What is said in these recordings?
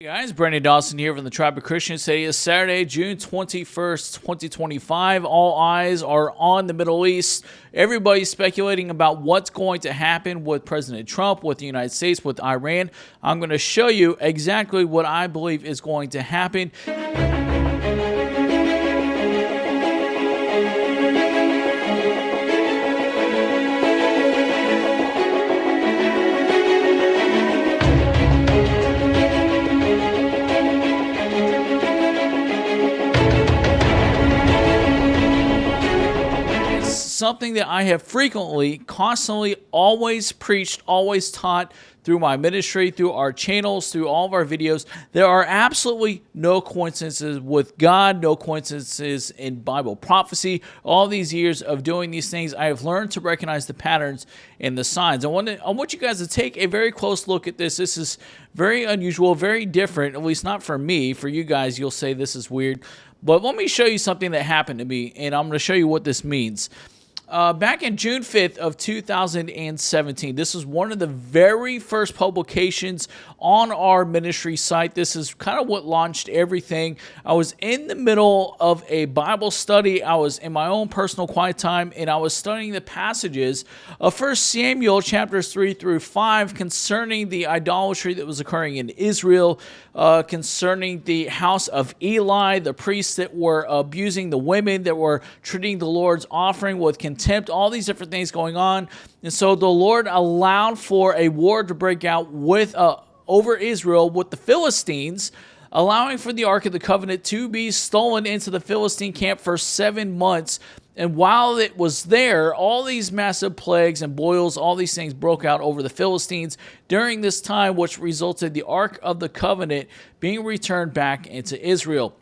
Hey guys, Brandon Dawson here from the Tribe of Christians. Today is Saturday, June 21st, 2025. All eyes are on the Middle East. Everybody's speculating about what's going to happen with President Trump, with the United States, with Iran. I'm going to show you exactly what I believe is going to happen. Something that I have frequently, constantly, always preached, always taught through my ministry, through our channels, through all of our videos. There are absolutely no coincidences with God, no coincidences in Bible prophecy. All these years of doing these things, I have learned to recognize the patterns and the signs. I want you guys to take a very close look at this. This is very unusual, very different, at least not for me. For you guys, you'll say this is weird. But let me show you something that happened to me, and I'm going to show you what this means. Back in June 5th of 2017, this was one of the very first publications on our ministry site. This is kind of what launched everything. I was in the middle of a Bible study. I was in my own personal quiet time, and I was studying the passages of 1 Samuel chapters 3 through 5 concerning the idolatry that was occurring in Israel, concerning the house of Eli, the priests that were abusing the women, that were treating the Lord's offering with contempt, all these different things going on. And so the Lord allowed for a war to break out with over Israel with the Philistines, allowing for the Ark of the Covenant to be stolen into the Philistine camp for 7 months. And while it was there, all these massive plagues and boils, all these things broke out over the Philistines during this time, which resulted in the Ark of the Covenant being returned back into Israel.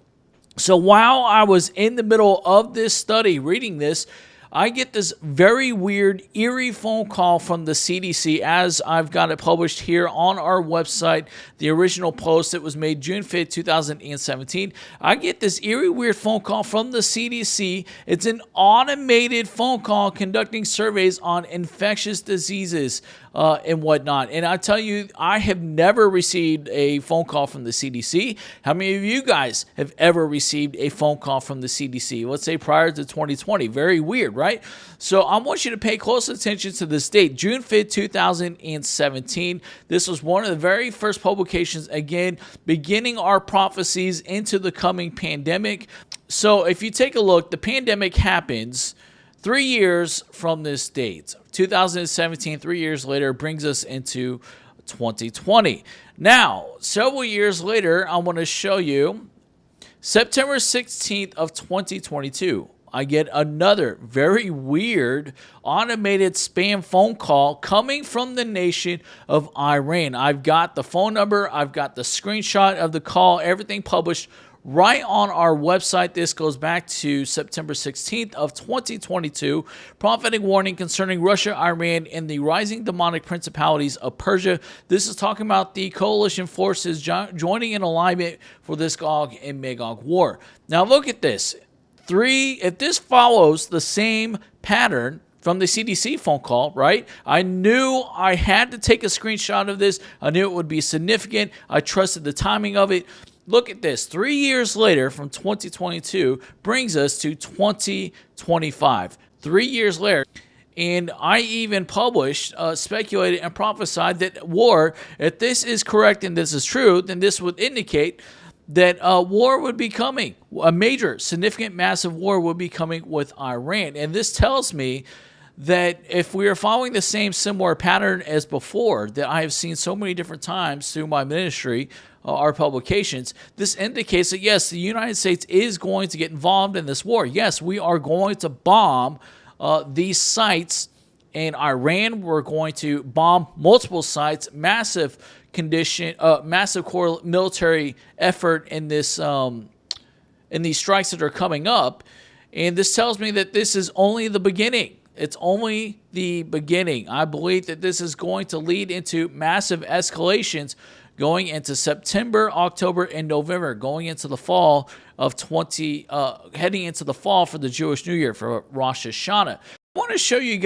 So while I was in the middle of this study, reading this, I get this very weird, eerie phone call from the CDC, as I've got it published here on our website, the original post that was made June 5th, 2017. I get this eerie, weird phone call from the CDC. It's an automated phone call conducting surveys on infectious diseases and whatnot. And I tell you, I have never received a phone call from the CDC. How many of you guys have ever received a phone call from the CDC? Let's say prior to 2020. Very weird, right? So I want you to pay close attention to this date, June 5th, 2017. This was one of the very first publications, again, beginning our prophecies into the coming pandemic. So if you take a look, the pandemic happens 3 years from this date. 2017, 3 years later, brings us into 2020. Now, several years later, I want to show you September 16th of 2022. I get another very weird automated spam phone call coming from the nation of Iran. I've got the phone number, I've got the screenshot of the call, everything published right on our website. This goes back to September 16th of 2022. Prophetic warning concerning Russia, Iran, and the rising demonic principalities of Persia. This is talking about the coalition forces joining in alignment for this Gog and Magog war. Now look at this. If this follows the same pattern from the CDC phone call, right? I knew I had to take a screenshot of this. I knew it would be significant. I trusted the timing of it. Look at this. 3 years later from 2022 brings us to 2025. 3 years later. And I even published, speculated, and prophesied that war, if this is correct and this is true, then this would indicate that war would be coming. A major, significant, massive war would be coming with Iran. And this tells me that if we are following the same similar pattern as before, that I have seen so many different times through my ministry, our publications, this indicates that, yes, the United States is going to get involved in this war. Yes, we are going to bomb these sites in Iran. We're going to bomb multiple sites, massive core military effort in this in these strikes that are coming up. And this tells me that this is only the beginning. It's only the beginning. I believe that this is going to lead into massive escalations going into September, October, and November, going into the fall of heading into the fall for the Jewish New Year, for Rosh Hashanah. I want to show you guys